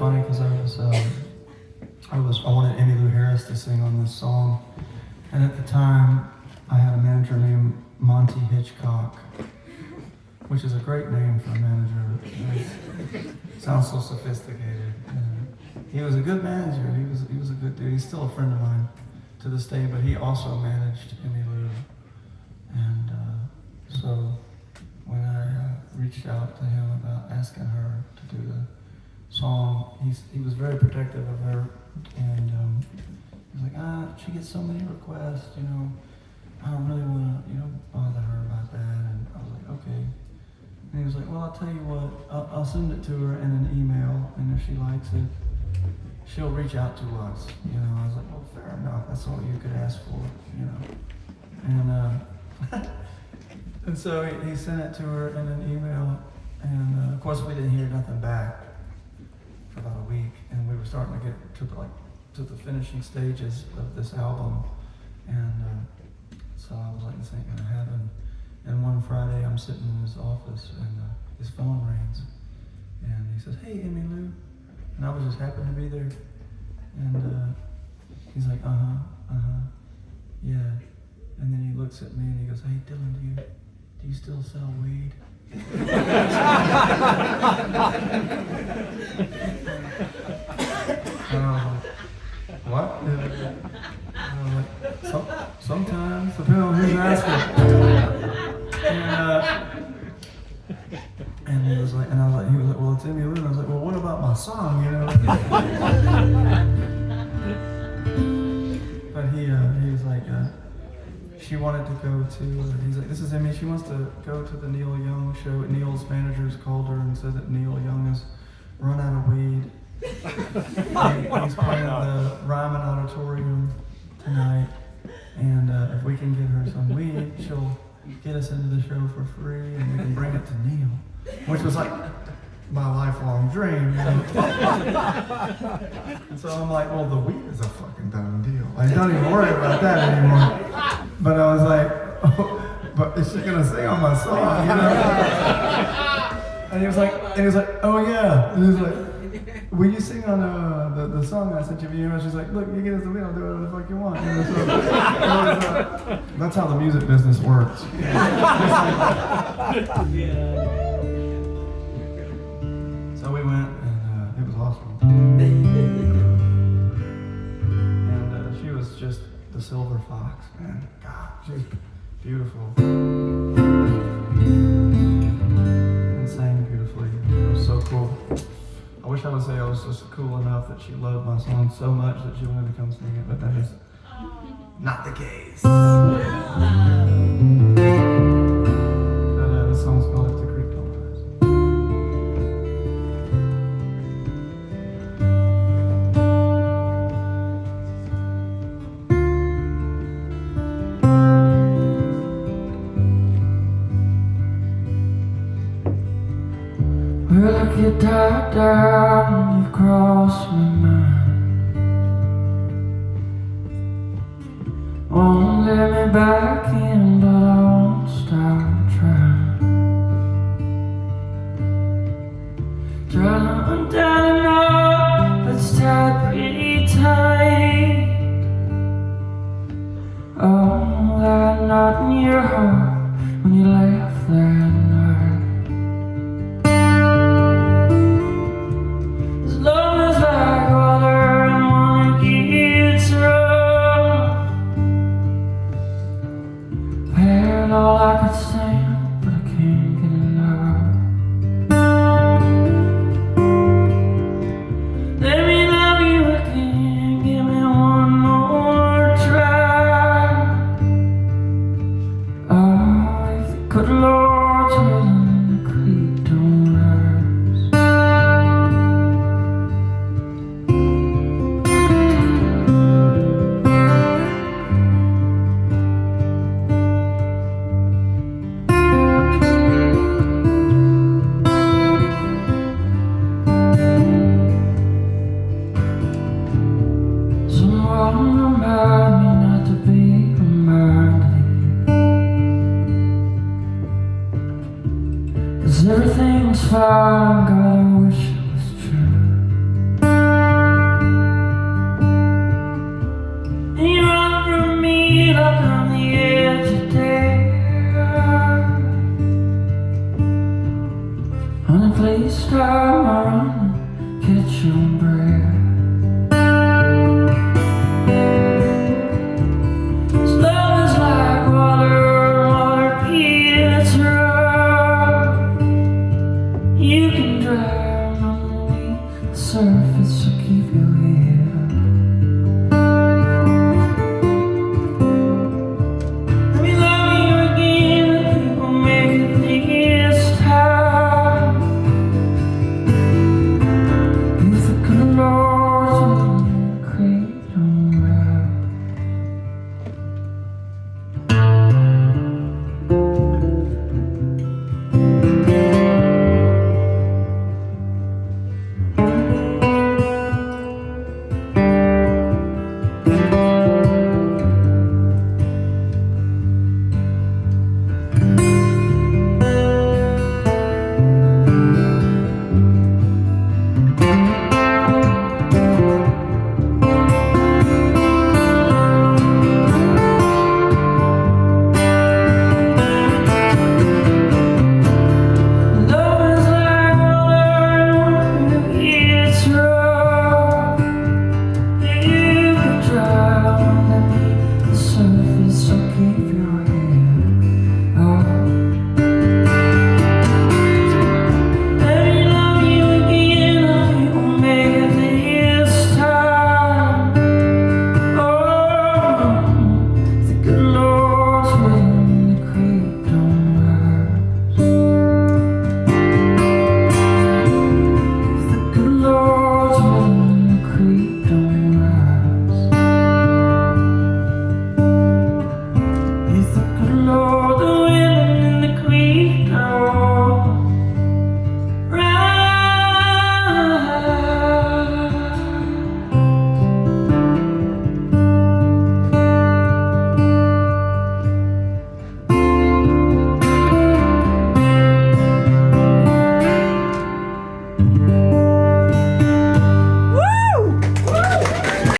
funny because I wanted Emmylou Harris to sing on this song, and at the time I had a manager named Monty Hitchcock, which is a great name for a manager. It sounds so sophisticated. He was a good manager. He was a good dude. He's still a friend of mine to this day, but he also managed Emmylou. And so when I reached out to him about asking her to do the song, he was very protective of her, and he was like, she gets so many requests, I don't really want to, bother her about that. And I was like, okay. And he was like, well, I'll tell you what, I'll send it to her in an email, and if she likes it, she'll reach out to us. I was like, well, fair enough. That's all you could ask for, And and so he sent it to her in an email, and of course we didn't hear nothing back for about a week, and we were starting to get to the finishing stages of this album, and so I was like, this ain't gonna happen. And one Friday I'm sitting in his office, and his phone rings, and he says, hey, Emmylou. And I was just happy to be there. And he's like, yeah. And then he looks at me and he goes, hey, Dylan, do you still sell weed? And I was like, what? And I was like, sometimes, depending on who's asking. And he was like, well, it's Emmylou. And I was like, well, what about my song, But he was like, she wanted to go to, he's like, this is Emmy, she wants to go to the Neil Young show. Neil's managers called her and said that Neil Young has run out of weed. He's playing the Ryman Auditorium tonight, and if we can get her some weed, she'll get us into the show for free, and we can bring it to Neil. Which was like my lifelong dream. And so I'm like, well, the weed is a fucking done deal. Don't even worry about that anymore. But I was like, oh, but is she gonna sing on my song, And he was like, oh yeah. And he was like, will you sing on the song I sent you via email? She's like, look, you get us the weed, I'll do whatever the fuck you want. So, that's how the music business works. So we went, and it was awesome. And she was just the silver fox, man. God, she was beautiful. And sang beautifully. It was so cool. I wish I would say I was just cool enough that she loved my song so much that she wanted to come sing it, but that is not the case. But the song's called If the Creek Don't Rise. Well, if you died down and you crossed my mind, won't let me back in, but I won't stop trying. Trying to undo a knot that's tied pretty tight. Oh, that knot in your heart when you left that night. As long as I got her and wanna get rough, I had all I could stand, but I can't get enough. Let me love you again, give me one more try. Oh, if the good Lord's willing, the creek don't rise. Someone remind me not to be reminded, 'cause everything's fine, God, I wish it was true. the edge of death. Honey, please stop running, catch your breath.